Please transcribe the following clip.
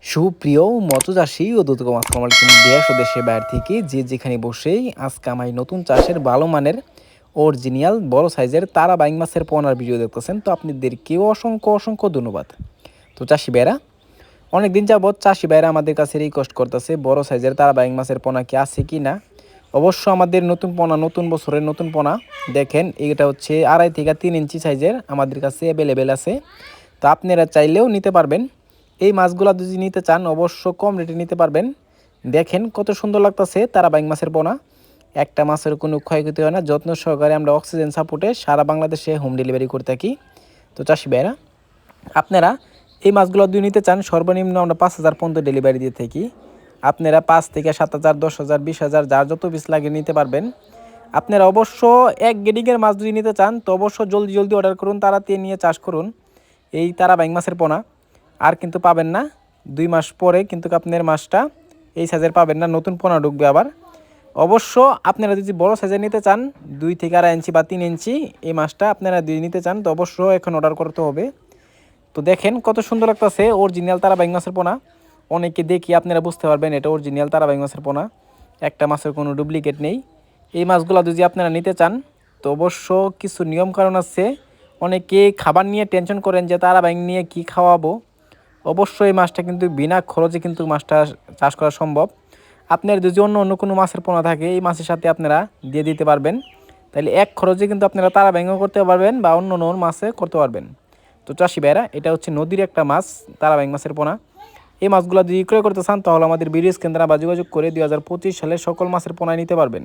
সুপ্রিয় মৎস্যচাষী ও দূতকম আসসালামু আলাইকুম দেশ ও দেশের বাইরে থেকে যে যেখানে বসেই আজকে আমি নতুন চাষের ভালো মানের অরিজিনাল বড় সাইজের তারা বাইং মাছের পোনার ভিডিও দেখতেছেন। তো আপনাদেরকেও অসংখ্য অসংখ্য ধন্যবাদ। তো চাষি ভাইরা অনেকদিন যাবৎ চাষি ভাইরা আমাদের কাছে রিকোয়েস্ট করতেছে বড় সাইজের তারা বাইং মাছের পোনা কি আছে কি না। অবশ্য আমাদের নতুন পোনা, নতুন বছরের নতুন পোনা দেখেন, এটা হচ্ছে 2.5 থেকে 3 ইঞ্চি সাইজের আমাদের কাছে অ্যাভেলেবেল আছে। তো আপনারা চাইলেও নিতে পারবেন। এই মাছগুলো যদি নিতে চান অবশ্য কম রেটে নিতে পারবেন। দেখেন কত সুন্দর লাগতেছে তারা বাইং মাছের পোনা। একটা মাছের কোনো ক্ষয়ক্ষতি হয় না, যত্ন সহকারে আমরা অক্সিজেন সাপোর্টে সারা বাংলাদেশে হোম ডেলিভারি করে থাকি। তো চাষি ভাইরা আপনারা এই মাছগুলো যদি নিতে চান সর্বনিম্ন আমরা 5,000 পর্যন্ত ডেলিভারি দিয়ে থাকি। আপনারা 5 থেকে 7,000, 10,000, 20,000 যার যত পিস লাগে নিতে পারবেন। আপনারা অবশ্য এক গ্রেডিংয়ের মাছ যদি নিতে চান তো অবশ্য জলদি জলদি অর্ডার করুন, তাড়াতাড়ি নিয়ে চাষ করুন এই তারা বাইং মাছের পোনা। আর কিন্তু পাবেন না 2 মাস পরে, কিন্তু আপনার মাছটা এই সাইজের পাবেন না, নতুন পোনা ঢুকবে আবার। অবশ্য আপনারা যদি বড় সাইজের নিতে চান 2 থেকে 2.5 ইঞ্চি বা 3 ইঞ্চি এই মাছটা আপনারা যদি নিতে চান তো অবশ্য এখন অর্ডার করতে হবে। তো দেখেন কত সুন্দর লাগতেছে অরিজিনাল তারা বাইং মাছের পোনা। অনেকে দেখি আপনারা বুঝতে পারবেন এটা অরিজিনাল তারা বাইং মাছের পোনা, একটা মাছের কোনো ডুপ্লিকেট নেই। এই মাছগুলো যদি আপনারা নিতে চান তো অবশ্য কিছু নিয়ম কারণ আছে। অনেকে খাবার নিয়ে টেনশন করেন যে তারা বাইং নিয়ে কি খাওয়াবো। অবশ্যই এই মাছটা কিন্তু বিনা খরচে কিন্তু মাছটা চাষ করা সম্ভব। আপনার যদি অন্য অন্য কোনো মাছের পোনা থাকে এই মাছের সাথে আপনারা দিয়ে দিতে পারবেন, তাহলে এক খরচে কিন্তু আপনারা তারা বাইংও করতে পারবেন বা অন্য অন্য মাছে করতে পারবেন। তো চাষি ভাইরা এটা হচ্ছে নদীর একটা মাছ, তারা বাইং মাছের পোনা। এই মাছগুলো যদি ক্রয় করতে চান তাহলে আমাদের বিডিএস কেন্দ্রে বা যোগাযোগ করে 2025 সালে সকল মাছের পোনা নিতে পারবেন।